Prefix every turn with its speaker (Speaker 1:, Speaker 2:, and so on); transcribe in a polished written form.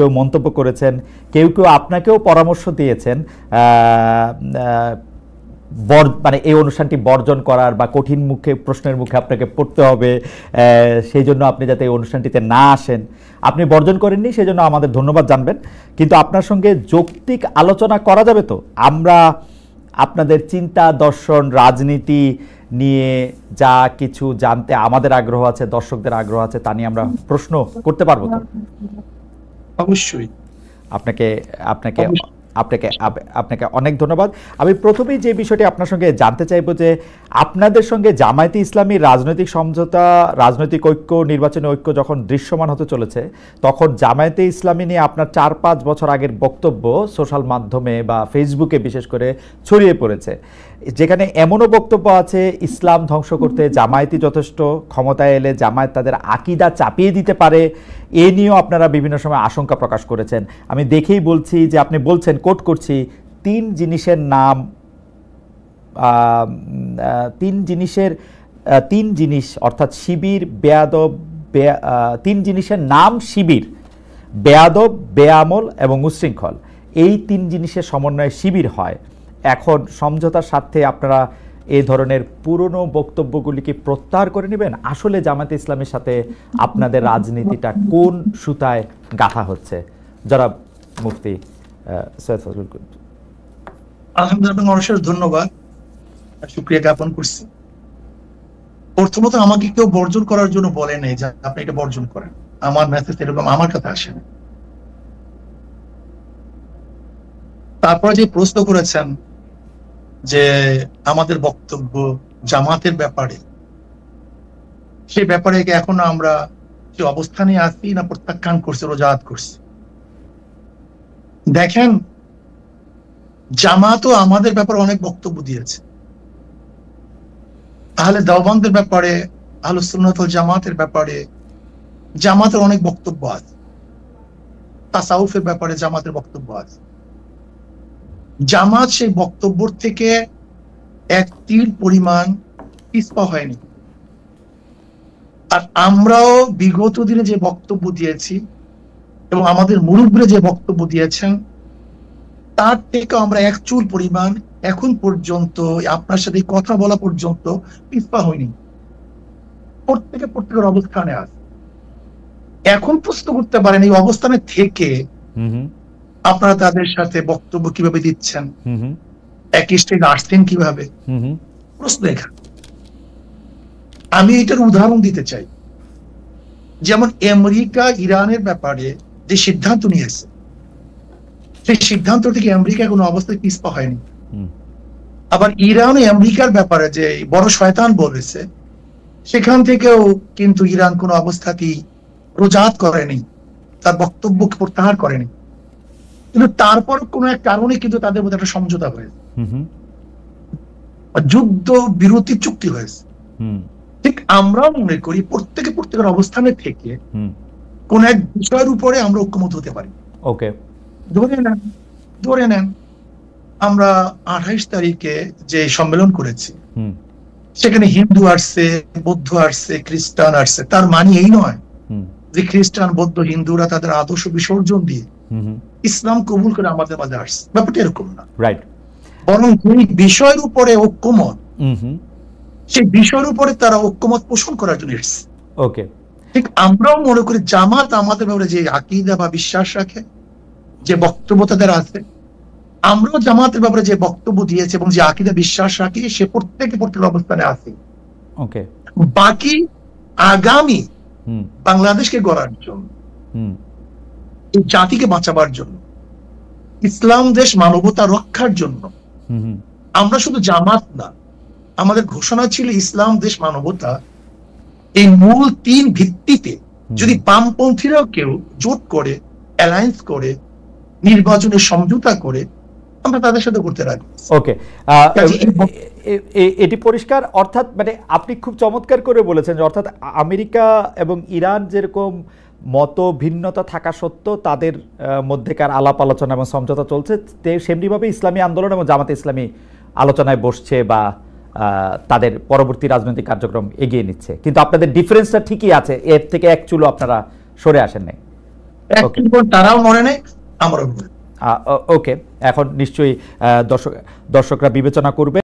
Speaker 1: কেউ মন্তব্য করেছেন, কেউ কেউ আপনাকেও পরামর্শ দিয়েছেন মানে এই অনুষ্ঠানটি বর্জন করার বা কঠিন প্রশ্নের মুখে আপনাকে পড়তে হবে, সেই জন্য আপনি যাতে এই অনুষ্ঠানটিতে না আসেন। আপনি বর্জন করেননি, সেই জন্য আমাদের ধন্যবাদ জানবেন। কিন্তু আপনার সঙ্গে যৌক্তিক আলোচনা করা যাবে তো? আমরা আপনাদের চিন্তা, দর্শন, রাজনীতি নিয়ে যা কিছু জানতে আমাদের আগ্রহ আছে, দর্শকদের আগ্রহ আছে, তা নিয়ে আমরা প্রশ্ন করতে পারবো তো?
Speaker 2: অবশ্যই।
Speaker 1: আপনাকে আপনাকে আপনাকে আপনাকে অনেক ধন্যবাদ। আমি প্রথমেই যে বিষয়টি আপনার সঙ্গে জানতে চাইব যে আপনাদের সঙ্গে জামায়াতে ইসলামীর রাজনৈতিক সমঝোতা, রাজনৈতিক ঐক্য, নির্বাচনী ঐক্য যখন দৃশ্যমান হতে চলেছে, তখন জামায়াতে ইসলামী নিয়ে আপনার ৪-৫ বছর আগের বক্তব্য সোশ্যাল মাধ্যমে বা ফেসবুকে বিশেষ করে ছড়িয়ে পড়েছে, যেখানে এমনও বক্তব্য আছে ইসলাম ধ্বংস করতে জামায়াতই যথেষ্ট, ক্ষমতায় এলে জামায়াত তাদের আকিদা চাপিয়ে দিতে পারে। এ নিয়েও আপনারা বিভিন্ন সময় আশঙ্কা প্রকাশ করেছেন। আমি দেখেই বলছি যে আপনি বলছেন, কোট করছি, তিন জিনিস অর্থাৎ শিবির, বেয়াদব, তিন জিনিসের নাম শিবির, বেয়াদব, বেআমল এবং উচ্ছৃঙ্খল। এই তিন জিনিসের সমন্বয়ে শিবির হয়। এখন সমঝোতার স্বার্থে আপনারা এই ধরনের পুরনো বক্তব্যগুলিকে প্রত্যাহার করে নেবেন? আসলে জামায়াতে ইসলামের সাথে আপনাদের রাজনীতিটা কোন সুতায় গাঁথা হচ্ছে? জনাব মুফতি সৈয়দ ফজলুল করিম।
Speaker 2: আলহামদুলিল্লাহ, অনেক ধন্যবাদ, শুকরিয়া জ্ঞাপন করছি। প্রথমত আমাকে কেউ বর্জন করার জন্য বলে নেই যে আপনি এটা বর্জন করেন। আমার মেসেজ এরকম আমার কাছে আসে না। তারপরে যে প্রশ্ন করেছেন যে আমাদের বক্তব্য জামাতের ব্যাপারে, সেই ব্যাপারে এখনো আমরা যে অবস্থানে আছি না প্রত্যাখ্যান করছি, রোজাত করছি। দেখেন, জামাতও আমাদের ব্যাপারে অনেক বক্তব্য দিয়েছে। আহলে দেওবন্দের ব্যাপারে, আহলুস সুন্নাত ওয়াল জামাতের ব্যাপারে জামাতের অনেক বক্তব্য আছে। তাসাউফের ব্যাপারে জামাতের বক্তব্য আছে। জামাত সেই বক্তব্য থেকে এক তিল পরিমাণ পিছপা হয়নি। আর আমরাও বিগত দিনে যে বক্তব্য দিয়েছি এবং আমাদের মুরব্বীরা যে বক্তব্য দিয়েছেন, তার থেকে আমরা এক চুল পরিমাণ এখন পর্যন্ত আপনার সাথে কথা বলা পর্যন্ত পিছপা হয়নি। প্রত্যেকের অবস্থানে আছে। এখন প্রশ্ন করতে পারেন এই অবস্থানে থেকে আপনারা তাদের সাথে বক্তব্য কিভাবে দিচ্ছেন, একই স্টেজে আসছেন কিভাবে, প্রশ্ন এখানে। আমি এটার উদাহরণ দিতে চাই। যেমন আমেরিকা ইরানের ব্যাপারে যে সিদ্ধান্ত নিয়েছে, সেই সিদ্ধান্ত থেকে আমেরিকা কোনো অবস্থায় পিছপা হয়নি। আবার ইরান আমেরিকার ব্যাপারে যে বড় শয়তান বলেছে, সেখান থেকেও কিন্তু ইরান কোনো অবস্থাতেই রোজাত করেনি, তার বক্তব্য প্রত্যাহার করেনি। কিন্তু তারপর কোন এক কারণে কিন্তু তাদের মধ্যে একটা সমঝোতা হয়েছে, যুদ্ধ বিরতি চুক্তি হয়েছে। ঠিক আমরাও মনে করি প্রত্যেকের অবস্থানে থেকে কোন এক বিষয়ের উপরে আমরা ঐক্যমত হতে পারি।
Speaker 1: ওকে,
Speaker 2: ধরে নেন আমরা 28 তারিখে যে সম্মেলন করেছি, সেখানে হিন্দু আসছে, বৌদ্ধ আসছে, খ্রিস্টান আসছে। তার মানে এই নয় যে খ্রিস্টান, বৌদ্ধ, হিন্দুরা তাদের আদর্শ বিসর্জন দিয়ে ইসলাম কবুল করে আমাদের মাঝে আসছে। ব্যাপারটা এরকম না।
Speaker 1: রাইট।
Speaker 2: বরং যে বিষয়ের উপরে ঐক্যমত, সেই বিষয়ের উপরে তারা ঐক্যমত পোষণ করার জন্য এসেছে।
Speaker 1: ওকে,
Speaker 2: ঠিক আমরাও মনে করি জামাত আমাদের ব্যাপারে যে আকীদা বা বিশ্বাস রাখে, যে বক্তব্য তাদের আছে, আমরাও জামাতের ব্যাপারে যে বক্তব্য দিয়েছে এবং যে আকীদা বিশ্বাস রাখি, সে প্রত্যেকের অবস্থানে আছে।
Speaker 1: ওকে,
Speaker 2: বাকি আগামী বাংলাদেশকে গড়ার জন্য, এই জাতিকে বাঁচাবার জন্য, ইসলাম দেশ মানবতা রক্ষার জন্য আমরা শুধু জামাত না, আমাদের ঘোষণা ছিল ইসলাম দেশ মানবতা। এই মূল তিন ভিত্তিতে যদি বামপন্থীরাও কেউ জোট করে, অ্যালায়েন্স করে, নির্বাচনের সমঝোতা করে, আমরা তাদের সাথে করতে রাখবো।
Speaker 1: ওকে, এটি পরিষ্কার। অর্থাৎ মানে আপনি খুব চমৎকার করে বলেছেন যে অর্থাৎ আমেরিকা এবং ইরান যেরকম মত ভিন্নতা থাকা সত্ত্বেও তাদের মধ্যেকার আলাপ আলোচনা এবং সমঝোতা চলছে, সেমনিভাবে ইসলামী আন্দোলন এবং জামাতে ইসলামী আলোচনায় বসছে বা তাদের পরবর্তী রাজনৈতিক কার্যক্রম এগিয়ে নিচ্ছে। কিন্তু আপনাদের ডিফারেন্সটা ঠিকই আছে, এর থেকে এক চুলো আপনারা সরে আসেন নাই।
Speaker 2: তারাও মনে নেই, আমারও মনে নেই।
Speaker 1: ওকে, এখন নিশ্চয়ই দর্শকরা বিবেচনা করবে।